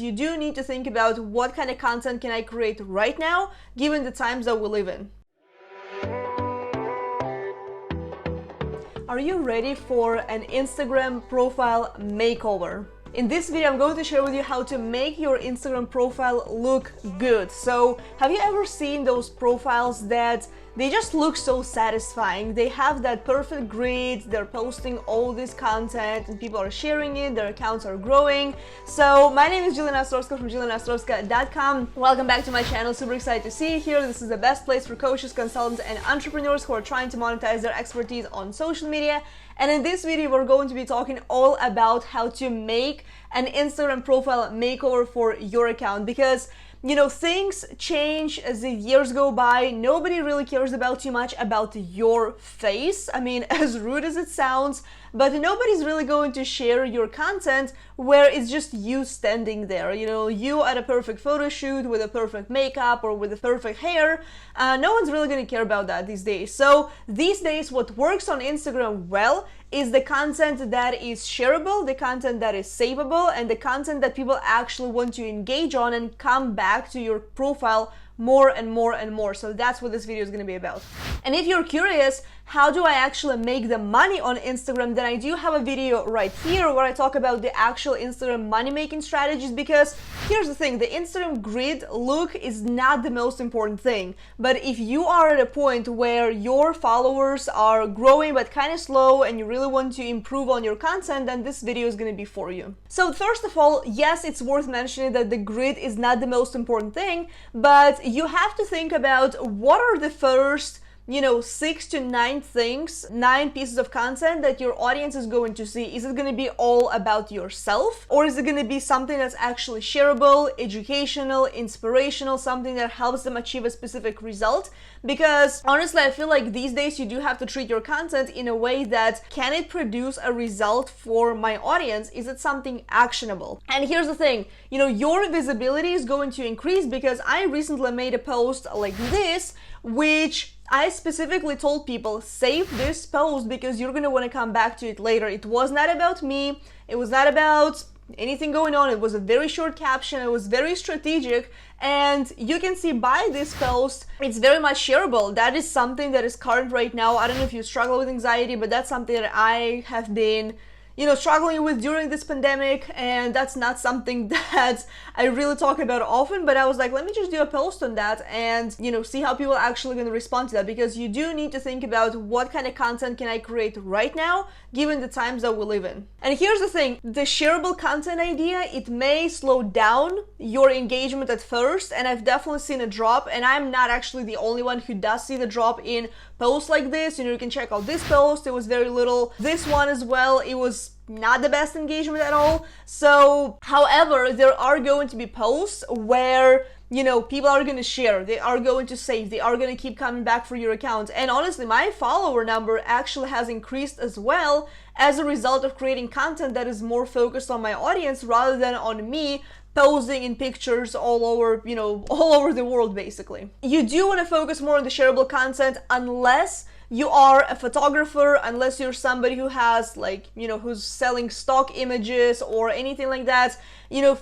You do need to think about what kind of content can I create right now, given the times that we live in. Are you ready for an Instagram profile makeover? In this video, I'm going to share with you how to make your Instagram profile look good. So, have you ever seen those profiles that they just look so satisfying? They have that perfect grid, they're posting all this content and people are sharing it, their accounts are growing. So, my name is Jelena Ostrovska from JelenaOstrovska.com. Welcome back to my channel, super excited to see you here. This is the best place for coaches, consultants, and entrepreneurs who are trying to monetize their expertise on social media. And in this video, we're going to be talking all about how to make an Instagram profile makeover for your account, because things change as the years go by. Nobody really cares about too much about your face. I mean, as rude as it sounds, but nobody's really going to share your content where it's just you standing there, you at a perfect photo shoot with a perfect makeup or with the perfect hair. No one's really going to care about that these days. So these days, what works on Instagram well is the content that is shareable, the content that is savable, and the content that people actually want to engage on and come back to your profile more and more and more. So that's what this video is going to be about. And if you're curious, how do I actually make the money on Instagram, then I do have a video right here where I talk about the actual Instagram money making strategies, because here's the thing, the Instagram grid look is not the most important thing. But if you are at a point where your followers are growing but kind of slow and you really want to improve on your content, then this video is going to be for you. So first of all, yes, it's worth mentioning that the grid is not the most important thing, but you have to think about what are the first 6 to 9 things, 9 pieces of content that your audience is going to see. Is it going to be all about yourself, or is it going to be something that's actually shareable, educational, inspirational, something that helps them achieve a specific result? Because honestly, I feel like these days you do have to treat your content in a way that, can it produce a result for my audience? Is it something actionable? And here's the thing, your visibility is going to increase, because I recently made a post like this, which I specifically told people, save this post because you're going to want to come back to it later. It was not about me. It was not about anything going on. It was a very short caption. It was very strategic. And you can see by this post, it's very much shareable. That is something that is current right now. I don't know if you struggle with anxiety, but that's something that I have been struggling with during this pandemic, and that's not something that I really talk about often, but I was like, let me just do a post on that and, see how people are actually going to respond to that, because you do need to think about what kind of content can I create right now, given the times that we live in. And here's the thing, the shareable content idea, it may slow down your engagement at first, and I've definitely seen a drop, and I'm not actually the only one who does see the drop in posts like this. You can check out this post, it was very little. This one as well, it was not the best engagement at all. So, however, there are going to be posts where people are going to share, they are going to save, they are going to keep coming back for your account. And honestly, my follower number actually has increased as well as a result of creating content that is more focused on my audience rather than on me posing in pictures all over, all over the world basically. You do want to focus more on the shareable content unless you are a photographer, unless you're somebody who has who's selling stock images or anything like that.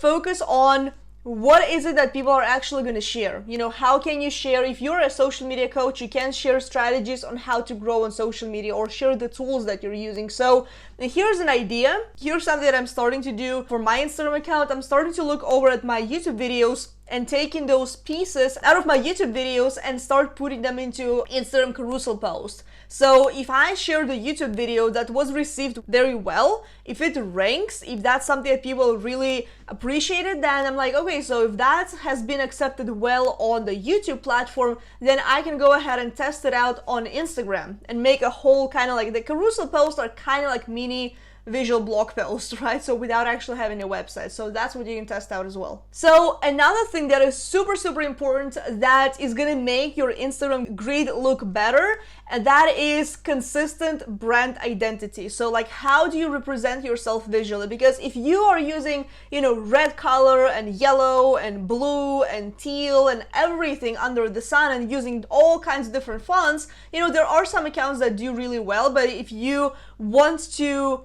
Focus on what is it that people are actually going to share. How can you share? If you're a social media coach, you can share strategies on how to grow on social media or share the tools that you're using. So here's an idea. Here's something that I'm starting to do for my Instagram account. I'm starting to look over at my YouTube videos and taking those pieces out of my YouTube videos and start putting them into Instagram carousel posts. So if I share the YouTube video that was received very well, if it ranks, if that's something that people really appreciated, then I'm like, okay, so if that has been accepted well on the YouTube platform, then I can go ahead and test it out on Instagram and make a whole kind of the carousel posts are kind of like mini visual blog post, right? So without actually having a website. So that's what you can test out as well. So another thing that is super, super important that is going to make your Instagram grid look better, and that is consistent brand identity. So how do you represent yourself visually? Because if you are using, red color and yellow and blue and teal and everything under the sun and using all kinds of different fonts, there are some accounts that do really well, but if you want to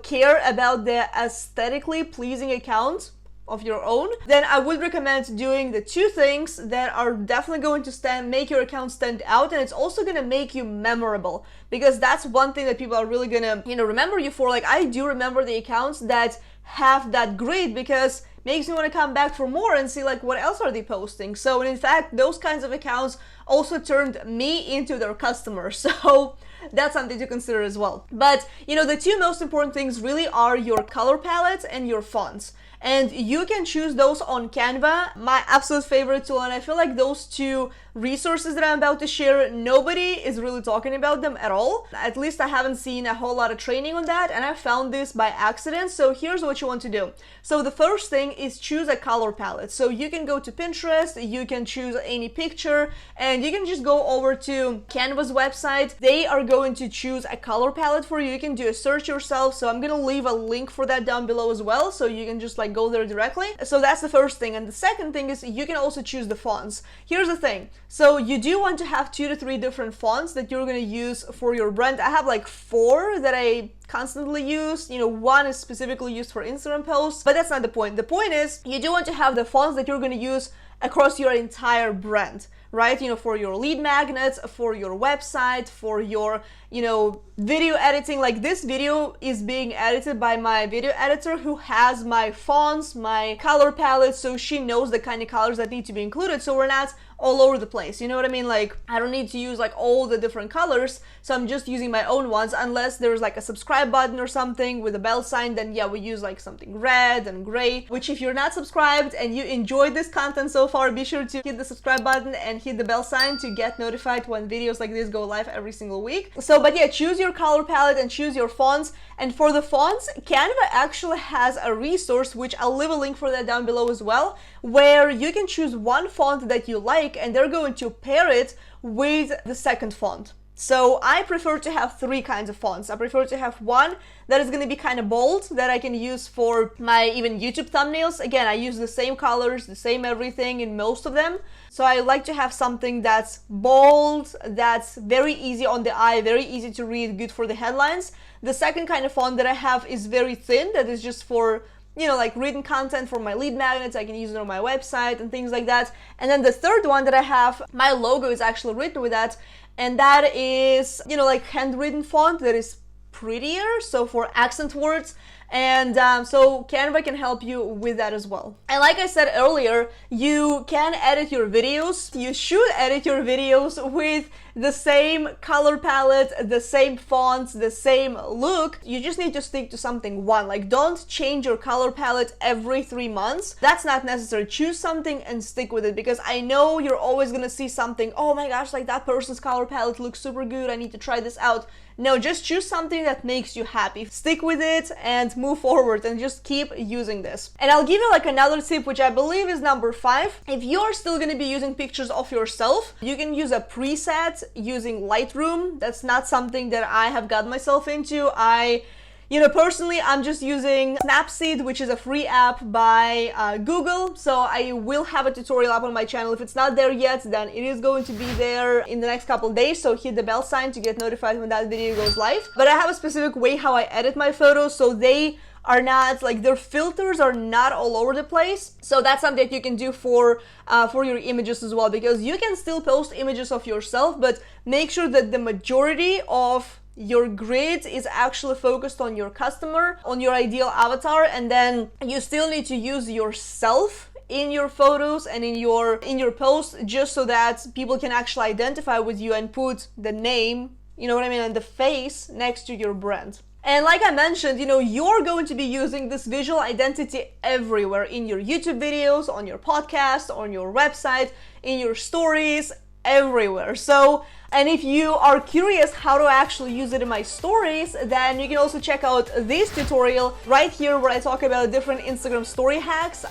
care about the aesthetically pleasing account, of your own, then I would recommend doing the two things that are definitely going to make your account stand out, and it's also going to make you memorable, because that's one thing that people are really going to, remember you for. Like, I do remember the accounts that have that grid, because it makes me want to come back for more and see like what else are they posting. So, and in fact, those kinds of accounts also turned me into their customers. So that's something to consider as well. But the two most important things really are your color palette and your fonts. And you can choose those on Canva, my absolute favorite tool. And I feel like those two resources that I'm about to share, nobody is really talking about them at all. At least I haven't seen a whole lot of training on that, and I found this by accident. So here's what you want to do. So the first thing is choose a color palette. So you can go to Pinterest, you can choose any picture, and you can just go over to Canva's website. They are going to choose a color palette for you. You can do a search yourself. So I'm gonna leave a link for that down below as well, so you can just like go there directly. So that's the first thing. And the second thing is you can also choose the fonts. Here's the thing. So you do want to have 2 to 3 different fonts that you're going to use for your brand. I have like 4 that I constantly use. One is specifically used for Instagram posts, but that's not the point. The point is you do want to have the fonts that you're going to use across your entire brand, right? For your lead magnets, for your website, for your, video editing. Like, this video is being edited by my video editor who has my fonts, my color palette, so she knows the kind of colors that need to be included, so we're not all over the place. You know what I mean? Like, I don't need to use like all the different colors, so I'm just using my own ones, unless there's like a subscribe button or something with a bell sign, then yeah, we use like something red and gray, which if you're not subscribed and you enjoyed this content so far, be sure to hit the subscribe button and hit the bell sign to get notified when videos like this go live every single week. So, but yeah, choose your color palette and choose your fonts. And for the fonts, Canva actually has a resource, which I'll leave a link for that down below as well, where you can choose one font that you like, and they're going to pair it with the second font. So I prefer to have 3 kinds of fonts. I prefer to have one that is going to be kind of bold, that I can use for my even YouTube thumbnails. Again, I use the same colors, the same everything in most of them. So I like to have something that's bold, that's very easy on the eye, very easy to read, good for the headlines. The second kind of font that I have is very thin, that is just for like written content for my lead magnets. I can use it on my website and things like that. And then the third one that I have, my logo is actually written with that, and that is, like handwritten font that is prettier, so for accent words. And so Canva can help you with that as well. And like I said earlier, you can edit your videos. You should edit your videos with the same color palette, the same fonts, the same look. You just need to stick to something one. Like, don't change your color palette every 3 months. That's not necessary. Choose something and stick with it, because I know you're always gonna see something, oh my gosh, like that person's color palette looks super good, I need to try this out. No, just choose something that makes you happy. Stick with it and move forward, and just keep using this. And I'll give you like another tip, which I believe is number 5. If you're still going to be using pictures of yourself, you can use a preset using Lightroom. That's not something that I have got myself into. Personally, I'm just using Snapseed, which is a free app by Google. So I will have a tutorial up on my channel. If it's not there yet, then it is going to be there in the next couple of days. So hit the bell sign to get notified when that video goes live. But I have a specific way how I edit my photos, so they are not like, their filters are not all over the place. So that's something that you can do for your images as well, because you can still post images of yourself, but make sure that the majority of your grid is actually focused on your customer, on your ideal avatar, and then you still need to use yourself in your photos and in your posts, just so that people can actually identify with you and put the name, and the face next to your brand. And like I mentioned, you're going to be using this visual identity everywhere, in your YouTube videos, on your podcast, on your website, in your stories, everywhere. So, and if you are curious how to actually use it in my stories, then you can also check out this tutorial right here, where I talk about different Instagram story hacks.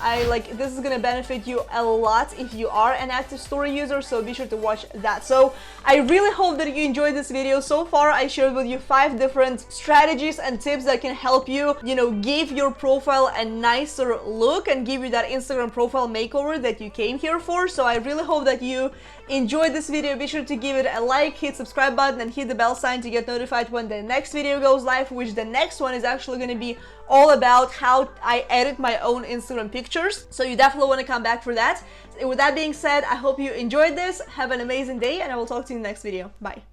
This is gonna benefit you a lot if you are an active story user, so be sure to watch that. So I really hope that you enjoyed this video. So far, I shared with you 5 different strategies and tips that can help you, give your profile a nicer look and give you that Instagram profile makeover that you came here for. So I really hope that you enjoyed this video. Be sure to give it a like, hit subscribe button, and hit the bell sign to get notified when the next video goes live, which the next one is actually going to be all about how I edit my own Instagram pictures. So you definitely want to come back for that. With that being said, I hope you enjoyed this. Have an amazing day, and I will talk to you in the next video. Bye.